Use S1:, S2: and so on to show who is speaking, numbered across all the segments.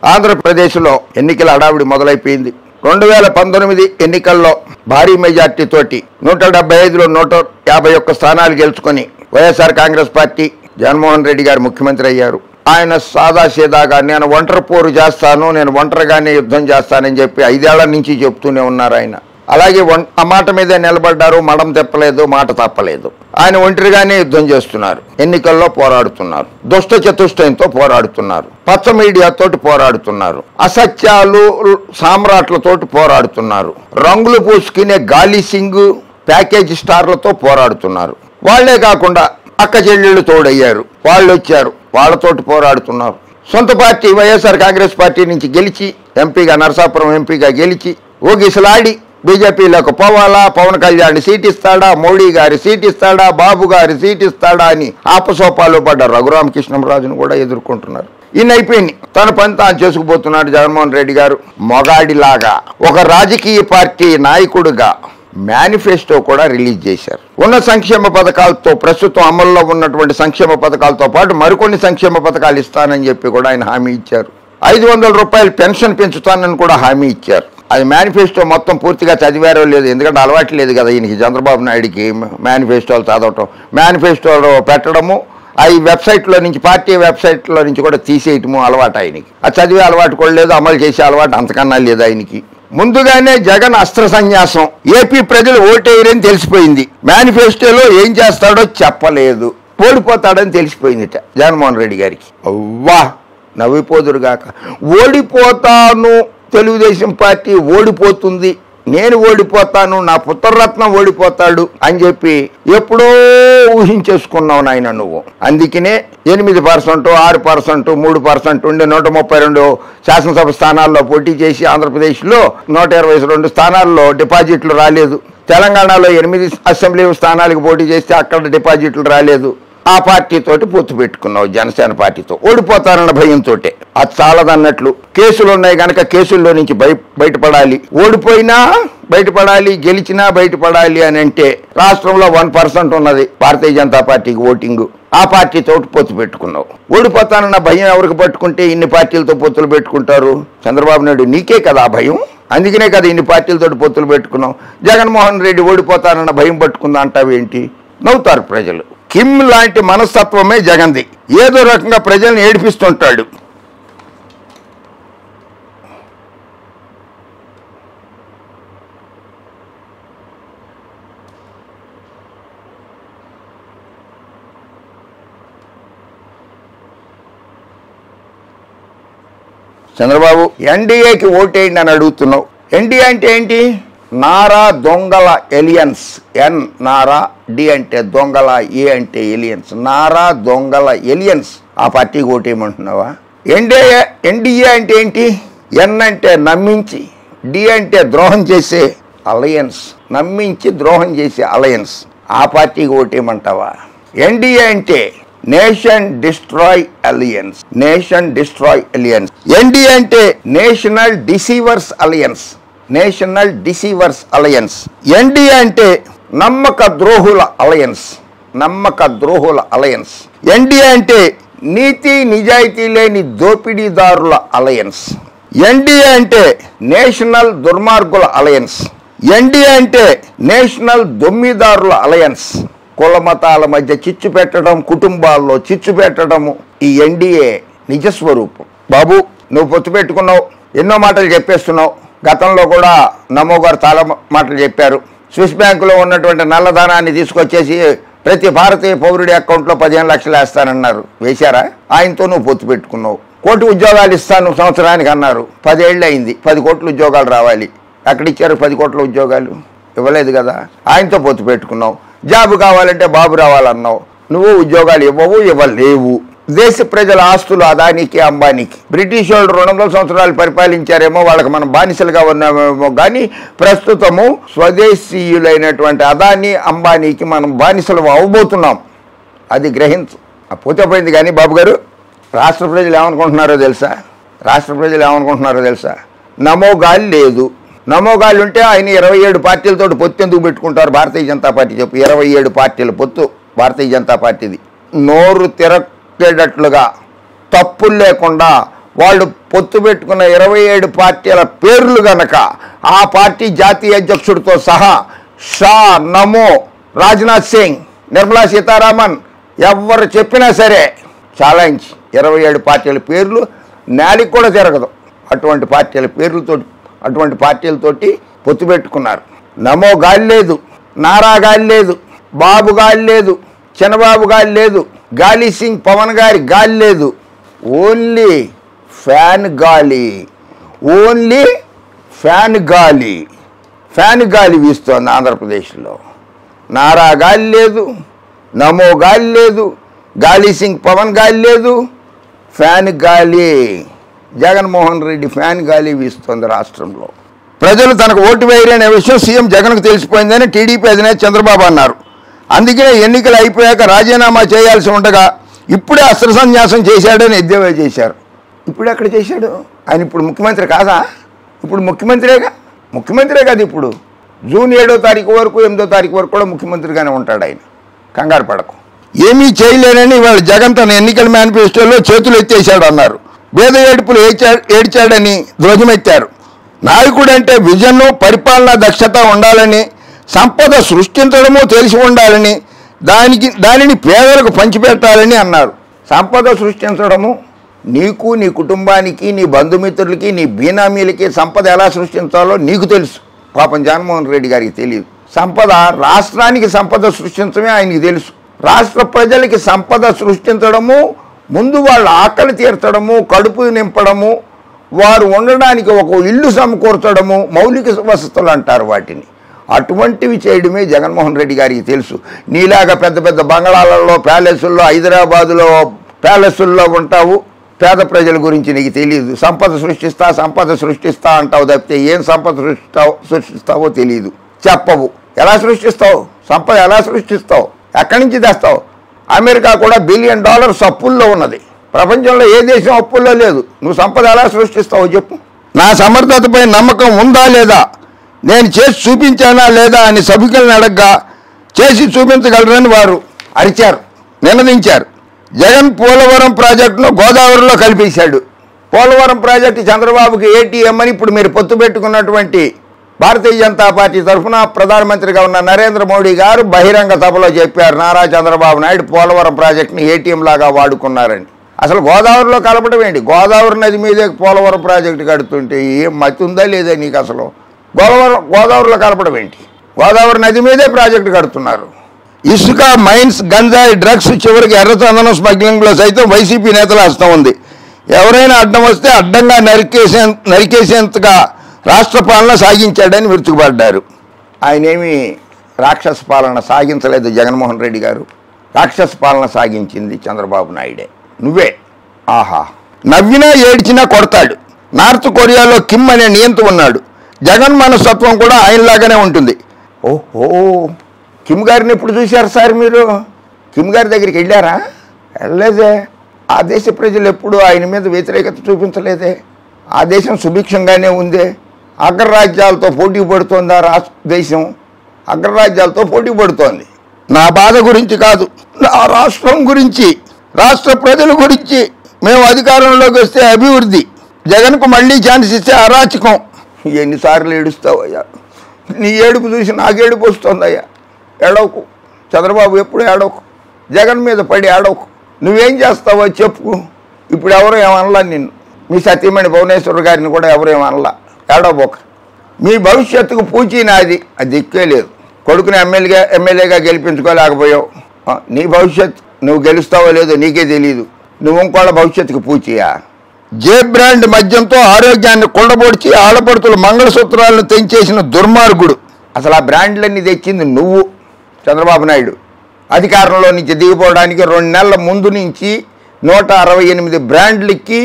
S1: ఆంధ్రప్రదేశ్లో ఎన్నికల హడావిడి మొదలైపోయింది. 2019 ఎన్నికల్లో భారీ మెజార్టీ తోటి 175లో 151 స్థానాలు గెలుచుకొని వైఎస్ఆర్ కాంగ్రెస్ పార్టీ జగన్మోహన్ రెడ్డి గారు ముఖ్యమంత్రి అయ్యారు. ఆయన సాదాసీదాగా నేను ఒంటరి పోరు చేస్తాను, నేను ఒంటరిగానే యుద్ధం చేస్తానని చెప్పి 5 ఏళ్ల నుంచి చెప్తూనే ఉన్నారు ఆయన. అలాగే ఆ మాట మీదే నిలబడ్డారు, మడం తెప్పలేదు, మాట తప్పలేదు. ఆయన ఒంటరిగానే యుద్ధం చేస్తున్నారు, ఎన్నికల్లో పోరాడుతున్నారు, దుష్ట చతుష్టయంతో పోరాడుతున్నారు, పచ్చ మీడియాతోటి పోరాడుతున్నారు, అసత్యాలు సామ్రాట్లతోటి పోరాడుతున్నారు, రంగులు పూసుకునే గాలి సింగ్ ప్యాకేజ్ స్టార్లతో పోరాడుతున్నారు. వాళ్లే కాకుండా అక్క చెల్లెళ్ళు తోడయ్యారు, వాళ్ళు వచ్చారు, వాళ్లతోటి పోరాడుతున్నారు. సొంత పార్టీ వైఎస్ఆర్ కాంగ్రెస్ పార్టీ నుంచి గెలిచి ఎంపీగా నరసాపురం ఎంపీగా గెలిచి ఓగిసలాడి బీజేపీలోకి పోవాలా, పవన్ కళ్యాణ్ సీట్ ఇస్తాడా, మోడీ గారి సీట్ ఇస్తాడా, బాబు గారి సీట్ ఇస్తాడా అని ఆపసోపాలు పడ్డ రఘురామకృష్ణంరాజును కూడా ఎదుర్కొంటున్నారు. ఇన్ని అయిపోయింది, తన పని తాను చేసుకుపోతున్నాడు జగన్మోహన్ రెడ్డి గారు. మొగాడిలాగా ఒక రాజకీయ పార్టీ నాయకుడిగా మేనిఫెస్టో కూడా రిలీజ్ చేశారు. ఉన్న సంక్షేమ పథకాలతో, ప్రస్తుతం అమల్లో ఉన్నటువంటి సంక్షేమ పథకాలతో పాటు మరికొన్ని సంక్షేమ పథకాలు ఇస్తానని చెప్పి కూడా ఆయన హామీ ఇచ్చారు. 500 రూపాయలు పెన్షన్ పెంచుతానని కూడా హామీ ఇచ్చారు. అది మేనిఫెస్టో మొత్తం పూర్తిగా చదివారో లేదు, ఎందుకంటే అలవాటు లేదు కదా ఈయనకి, చంద్రబాబు నాయుడికి మేనిఫెస్టోలు చదవటం, మేనిఫెస్టోలో పెట్టడము, ఈ వెబ్సైట్లో నుంచి, పార్టీ వెబ్సైట్లో నుంచి కూడా తీసేయటము అలవాటు ఆయనకి. అది చదివే అలవాటు కూడా లేదు, అమలు చేసే అలవాటు అంతకన్నా లేదు ఆయనకి. ముందుగానే జగన్ అస్త్ర సన్యాసం, ఏపీ ప్రజలు ఓటేయరని తెలిసిపోయింది, మేనిఫెస్టోలో ఏం చేస్తాడో చెప్పలేదు, ఓడిపోతాడని తెలిసిపోయిందిట జగన్మోహన్ రెడ్డి గారికి. అవ్వా నవ్విపోదురుగాక. ఓడిపోతాను, తెలుగుదేశం పార్టీ ఓడిపోతుంది, నేను ఓడిపోతాను, నా పుత్రరత్నం ఓడిపోతాడు అని చెప్పి ఎప్పుడో ఊహించేసుకున్నావు నాయన నువ్వు. అందుకనే 8%, 6%, 3% ఉండి 132 శాసనసభ స్థానాల్లో పోటీ చేసి ఆంధ్రప్రదేశ్లో 122 స్థానాల్లో డిపాజిట్లు రాలేదు. తెలంగాణలో 8 అసెంబ్లీ స్థానాలకు పోటీ చేస్తే అక్కడ డిపాజిట్లు రాలేదు. ఆ పార్టీతోటి పొత్తు పెట్టుకున్నావు, జనసేన పార్టీతో. ఓడిపోతారన్న భయంతో. అది చాలదన్నట్లు కేసులు ఉన్నాయి కనుక కేసుల్లో నుంచి బయటపడాలి, ఓడిపోయినా బయటపడాలి, గెలిచినా బయటపడాలి అని అంటే రాష్ట్రంలో 1% ఉన్నది భారతీయ జనతా పార్టీకి ఓటింగు. ఆ పార్టీతో పొత్తు పెట్టుకున్నావు. ఓడిపోతానన్న భయం ఎవరికి పట్టుకుంటే ఇన్ని పార్టీలతో పొత్తులు పెట్టుకుంటారు? చంద్రబాబు నాయుడు నీకే కదా ఆ భయం, అందుకనే కదా ఇన్ని పార్టీలతో పొత్తులు పెట్టుకున్నావు. జగన్మోహన్ రెడ్డి ఓడిపోతానన్న భయం పట్టుకుందా అంటావేంటి? నవ్వుతారు ప్రజలు. కిమ్ లాంటి మనస్తత్వమే జగన్ది. ఏదో రకంగా ప్రజల్ని ఏడిపిస్తుంటాడు. చంద్రబాబు ఎన్డీఏకి ఓటేయండి అని అడుగుతున్నావు. ఎన్డీఏ అంటే ఏంటి? నారా దొంగల ఎలియన్స్. ఎన్ నారా, డి అంటే దొంగల, ఏ అంటే ఎలియన్స్. నారా దొంగల ఎలియన్స్. ఆ పార్టీకి ఓటేయమంటున్నావా? ఎన్డీఏ అంటే ఏంటి? ఎన్ అంటే నమ్మించి, డి అంటే ద్రోహం చేసే అలయన్స్. నమ్మించి ద్రోహం చేసే అలయన్స్. ఆ పార్టీకి ఓటేయమంటావా? ఎన్డీఏ అంటే nation destroy alliance. Nation destroy alliance. NDA అంటే national deceivers alliance. National deceivers alliance. NDA అంటే నమ్మక ద్రోహుల అలయన్స్. నమ్మక ద్రోహుల అలయన్స్. ఎన్డీఏ అంటే నీతి నిజాయితీ లేని దోపిడీదారుల అలయన్స్. ఎన్డీఏ అంటే నేషనల్ దుర్మార్గుల అలయన్స్. ఎన్డీఏ అంటే నేషనల్ దొమ్మిదారుల అలయన్స్. కుల మతాల మధ్య చిచ్చు పెట్టడం, కుటుంబాల్లో చిచ్చు పెట్టడము ఈ ఎన్డీఏ నిజస్వరూపం. బాబు నువ్వు పొత్తు పెట్టుకున్నావు, ఎన్నో మాటలు చెప్పేస్తున్నావు. గతంలో కూడా నమో గారు చాలా మాటలు చెప్పారు. స్విస్ బ్యాంకులో ఉన్నటువంటి నల్లధనాన్ని తీసుకొచ్చేసి ప్రతి భారతీయ పౌరుడి అకౌంట్లో 15 లక్షలు వేస్తానన్నారు. వేశారా? ఆయనతో నువ్వు పొత్తు పెట్టుకున్నావు. 1 కోటి ఉద్యోగాలు ఇస్తాను సంవత్సరానికి అన్నారు. 10 ఏళ్ళు అయింది, 10 కోట్ల ఉద్యోగాలు రావాలి. ఎక్కడిచ్చారు 10 కోట్ల ఉద్యోగాలు? ఇవ్వలేదు కదా. ఆయనతో పొత్తు పెట్టుకున్నావు. జాబు కావాలంటే బాబు రావాలన్నావు. నువ్వు ఉద్యోగాలు ఇవ్వలేవు. దేశ ప్రజల ఆస్తులు అదానికి, అంబానీకి. బ్రిటిష్ వాళ్ళు 200 సంవత్సరాలు పరిపాలించారేమో, వాళ్ళకి మనం బానిసలుగా ఉన్నామేమో, కానీ ప్రస్తుతము స్వదేశీయులైనటువంటి అదానీ, అంబానీకి మనం బానిసలు అవ్వబోతున్నాం. అది గ్రహించు. పోతే పోయింది. కానీ బాబు గారు, రాష్ట్ర ప్రజలు ఏమనుకుంటున్నారో తెలుసా? రాష్ట్ర ప్రజలు ఏమనుకుంటున్నారో తెలుసా? నమో గాలి లేదు. నమో గాలి ఉంటే ఆయన 27 పార్టీలతో పొత్తు ఎందుకు పెట్టుకుంటారు? భారతీయ జనతా పార్టీ చెప్పు. 27 పార్టీల పొత్తు భారతీయ జనతా పార్టీది. నోరు తిరగేటట్లుగా, తప్పులు లేకుండా వాళ్ళు పొత్తు పెట్టుకున్న 27 పార్టీల పేర్లు గనక ఆ పార్టీ జాతీయ అధ్యక్షుడితో సహా షా, నమో, రాజ్నాథ్ సింగ్, నిర్మలా సీతారామన్ ఎవరు చెప్పినా సరే ఛాలెంజ్ 27 పార్టీల పేర్లు నేలికి కూడా తిరగదు. అటువంటి పార్టీలతోటి పొత్తు పెట్టుకున్నారు. నమో గాలి లేదు, నారా గాలి లేదు, బాబు గాలి లేదు, చంద్రబాబు గాలి లేదు, గాలి సింగ్ పవన్ గారి గాలి లేదు. ఓన్లీ ఫ్యాన్ గాలి వీస్తోంది ఆంధ్రప్రదేశ్లో. నారా గాలి లేదు, నమో గాలి లేదు, గాలి సింగ్ పవన్ గాలి లేదు, ఫ్యాన్ గాలి. జగన్మోహన్ రెడ్డి ఫ్యాన్ గాలి వీస్తోంది రాష్ట్రంలో. ప్రజలు తనకు ఓటు వేయలేనే విషయం సీఎం జగన్కు తెలిసిపోయిందని టీడీపీ అధినేత చంద్రబాబు అన్నారు. అందుకే ఎన్నికలు అయిపోయాక రాజీనామా చేయాల్సి ఉండగా ఇప్పుడే అస్త్ర సన్యాసం చేశాడని ఎద్దేవా చేశారు. ఇప్పుడు ఎక్కడ చేశాడు ఆయన? ఇప్పుడు ముఖ్యమంత్రి కాదా? ఇప్పుడు ముఖ్యమంత్రే కాదు. ఇప్పుడు జూన్ 7వ తారీఖు వరకు 8వ తారీఖు వరకు కూడా ముఖ్యమంత్రిగానే ఉంటాడు ఆయన. కంగారు పడకు. ఏమీ చేయలేనని ఇవాళ జగన్ తన ఎన్నికల మేనిఫెస్టోలో చేతులు ఎత్తేశాడు అన్నారు. పేద ఏడుపులు ఏడ్చాడని ధ్వజమెత్తారు. నాయకుడు అంటే విజన్, పరిపాలనా దక్షత ఉండాలని, సంపద సృష్టించడము తెలిసి ఉండాలని, దానిని పేదలకు పంచిపెట్టాలని అన్నారు. సంపద సృష్టించడము నీకు, నీ కుటుంబానికి, నీ బంధుమిత్రులకి, నీ బీనామీలకి సంపద ఎలా సృష్టించాలో నీకు తెలుసు. పాపం జగన్మోహన్ రెడ్డి గారికి తెలియదు. సంపద రాష్ట్రానికి సంపద సృష్టించడమే ఆయనకి తెలుసు. రాష్ట్ర ప్రజలకి సంపద సృష్టించడము, ముందు వాళ్ళ ఆకలి తీర్చడము, కడుపు నింపడము, వారు ఉండడానికి ఒక ఇల్లు సమకూర్చడము, మౌలిక వసతులు అంటారు వాటిని. అటువంటివి చేయడమే జగన్మోహన్ రెడ్డి గారికి తెలుసు. నీలాగా పెద్ద పెద్ద బంగళాలలో, ప్యాలెసుల్లో, హైదరాబాదులో ప్యాలెసుల్లో ఉంటావు. పేద ప్రజల గురించి నీకు తెలియదు. సంపద సృష్టిస్తా అంటావు తప్పితే ఏం సంపద సృష్టిస్తావో తెలియదు. చెప్పవు. ఎలా సృష్టిస్తావు? సంపద ఎలా సృష్టిస్తావు? ఎక్కడి నుంచి తెస్తావు? అమెరికా కూడా $1 బిలియన్ అప్పుల్లో ఉన్నది. ప్రపంచంలో ఏ దేశం అప్పుల్లో లేదు. నువ్వు సంపద ఎలా సృష్టిస్తావో చెప్పు. నా సమర్థతపై నమ్మకం ఉందా లేదా, నేను చేసి చూపించానా లేదా అని సభికులను అడగ్గా చేసి చూపించగలరని వారు అరిచారు, నినదించారు. జగన్ పోలవరం ప్రాజెక్టును గోదావరిలో కలిపేశాడు. పోలవరం ప్రాజెక్టు చంద్రబాబుకి ఏటీఎం అని ఇప్పుడు మీరు పొత్తు పెట్టుకున్నటువంటి భారతీయ జనతా పార్టీ తరఫున ప్రధానమంత్రిగా ఉన్న నరేంద్ర మోడీ గారు బహిరంగ సభలో చెప్పారు, నారా చంద్రబాబు నాయుడు పోలవరం ప్రాజెక్టుని ఏటీఎం లాగా వాడుకున్నారని. అసలు గోదావరిలో కలపడం ఏంటి? గోదావరి నది మీదే పోలవరం ప్రాజెక్టు కడుతుంటే ఏం మతి ఉందా లేదా నీకు? అసలు గోదావరిలో కలపడం ఏంటి? గోదావరి నది మీదే ప్రాజెక్టు కడుతున్నారు. ఇసుక, మైన్స్, గంజాయి, డ్రగ్స్, చివరికి ఎర్రచందనం స్మగ్లింగ్లో సైతం వైసీపీ నేతల హస్తం ఉంది. ఎవరైనా అడ్డం వస్తే అడ్డంగా నరికేసేంతగా రాష్ట్ర పాలన సాగించాడని విరుచుకుపడ్డారు. ఆయనేమి రాక్షస పాలన సాగించలేదు జగన్మోహన్ రెడ్డి గారు. రాక్షస పాలన సాగించింది చంద్రబాబు నాయుడే. నువ్వే. ఆహా. నవ్వినా ఏడ్చినా కొడతాడు. నార్త్ కొరియాలో కిమ్ అనే నియంత ఉన్నాడు. జగన్ మనస్తత్వం కూడా ఆయనలాగానే ఉంటుంది. ఓహో, కిమ్ గారిని ఎప్పుడు చూశారు సార్ మీరు? కిమ్ గారి దగ్గరికి వెళ్ళారా? వెళ్ళలేదే. ఆ దేశ ప్రజలు ఎప్పుడు ఆయన మీద వ్యతిరేకత చూపించలేదే. ఆ దేశం సుభిక్షంగానే ఉందే. అగ్రరాజ్యాలతో పోటీ పడుతోంది ఆ దేశం. అగ్రరాజ్యాలతో పోటీ పడుతోంది. నా బాధ గురించి కాదు, నా రాష్ట్రం గురించి, రాష్ట్ర ప్రజల గురించి. మేము అధికారంలోకి వస్తే అభివృద్ధి, జగన్కు మళ్ళీ ఛాన్స్ ఇస్తే అరాచకం. ఎన్నిసార్లు ఏడుస్తావయ్యా? నీ ఏడుపు చూసి నాకు ఏడుపు వస్తుందయ్యా. ఏడవకు చంద్రబాబు, ఎప్పుడు ఏడవకు. జగన్ మీద పడి ఏడవకు. నువ్వేం చేస్తావో చెప్పు. ఇప్పుడు ఎవరు ఏమనలా నిన్ను. మీ సతీమణి భువనేశ్వర్ గారిని కూడా ఎవరు ఏమనలా. ఏడవబోక. మీ భవిష్యత్తుకు పూచీ నాది. అది దిక్కే లేదు. కొడుకుని ఎమ్మెల్యేగా గెలిపించుకోలేకపోయావు. నీ భవిష్యత్తు నువ్వు గెలుస్తావో లేదో నీకే తెలియదు. నువ్వు ఇంకోళ్ళ భవిష్యత్తుకు పూచియా? జే బ్రాండ్ మద్యంతో ఆరోగ్యాన్ని కుండబొడిచి ఆడపడుతుల మంగళసూత్రాలను తెంచేసిన దుర్మార్గుడు. అసలు ఆ బ్రాండ్లన్నీ తెచ్చింది నువ్వు చంద్రబాబు నాయుడు. అధికారంలో నుంచి దిగిపోవడానికి 2 నెలల ముందు నుంచి 168 బ్రాండ్లకి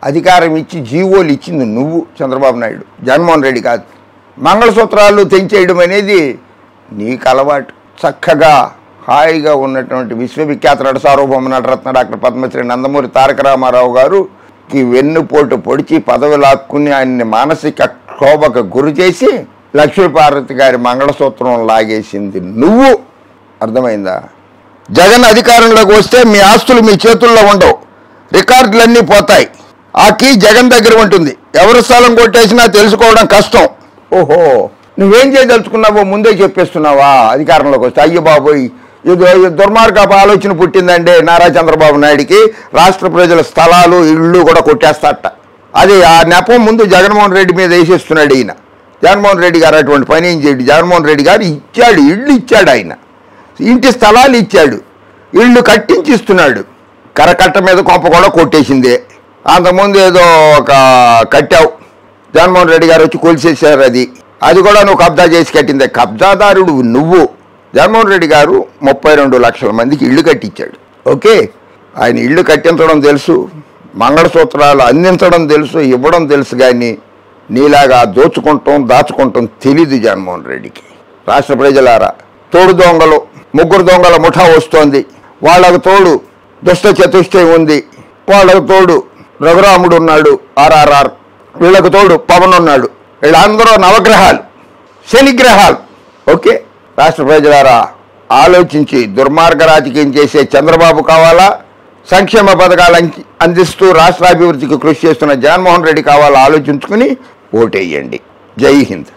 S1: అధికారం ఇచ్చి జీవోలు ఇచ్చింది నువ్వు చంద్రబాబు నాయుడు, జగన్మోహన్ రెడ్డి కాదు. మంగళసూత్రాలు తెంచేయడం అనేది నీకు అలవాటు. చక్కగా హాయిగా ఉన్నటువంటి విశ్వవిఖ్యాత నట సార్వభౌమ నటరత్న డాక్టర్ పద్మశ్రీ నందమూరి తారక రామారావు గారుకి వెన్నుపోటు పొడిచి పదవి లాక్కుని ఆయన్ని మానసిక క్షోభకు గురి చేసి లక్ష్మీపార్వతి గారి మంగళసూత్రం లాగేసింది నువ్వు. అర్థమైందా? జగన్ అధికారంలోకి వస్తే మీ ఆస్తులు మీ చేతుల్లో ఉండవు, రికార్డులన్నీ పోతాయి. ఆ కీ జగన్ దగ్గర ఉంటుంది. ఎవరి స్థలం కొట్టేసినా తెలుసుకోవడం కష్టం. ఓహో, నువ్వేం చేయదలుచుకున్నావో ముందే చెప్పేస్తున్నావా అధికారంలోకి వస్తే? అయ్యో బాబోయ్, ఇది దుర్మార్గపు ఆలోచన పుట్టిందంటే నారా చంద్రబాబు నాయుడికి రాష్ట్ర ప్రజల స్థలాలు ఇళ్ళు కూడా కొట్టేస్తారట. అది ఆ నెపం ముందు జగన్మోహన్ రెడ్డి మీద వేసేస్తున్నాడు ఈయన. జగన్మోహన్ రెడ్డి గారు అటువంటి పని ఏం చేయడు. జగన్మోహన్ రెడ్డి గారు ఇచ్చాడు, ఇళ్ళు ఇచ్చాడు, ఆయన ఇంటి స్థలాలు ఇచ్చాడు, ఇళ్ళు కట్టించిస్తున్నాడు. కరకట్ట మీద కొంప కూడా కొట్టేసిందే. అంతకుముందు ఏదో ఒక కట్టావు, జగన్మోహన్ రెడ్డి గారు వచ్చి కొలిసేసారు. అది కూడా నువ్వు కబ్జా చేసి కట్టిందే. కబ్జాదారుడు నువ్వు. జగన్మోహన్ రెడ్డి గారు 32 లక్షల మందికి ఇళ్ళు కట్టించాడు. ఓకే, ఆయన ఇళ్ళు కట్టించడం తెలుసు, మంగళసూత్రాలు అందించడం తెలుసు, ఇవ్వడం తెలుసు, కానీ నీలాగా దోచుకుంటాం దాచుకుంటాం తెలీదు జగన్మోహన్ రెడ్డికి. రాష్ట్ర ప్రజలారా, తోడు దొంగలు 3 దొంగల ముఠా వస్తోంది. వాళ్ళకు తోడు దుష్ట చతుష్టయం ఉంది, వాళ్ళకు తోడు రఘురాముడు ఉన్నాడు, RRR, వీళ్ళకు తోడు పవన్ ఉన్నాడు. వీళ్ళందరూ నవగ్రహాలు, శనిగ్రహాలు. ఓకే, రాష్ట్ర ప్రజలారా ఆలోచించి దుర్మార్గ రాజకీయం చేసే చంద్రబాబు కావాలా, సంక్షేమ పథకాలు అందిస్తూ రాష్ట్రాభివృద్ధికి కృషి చేస్తున్న జగన్మోహన్ రెడ్డి కావాలా? ఆలోచించుకుని ఓటేయండి. జై హింద్.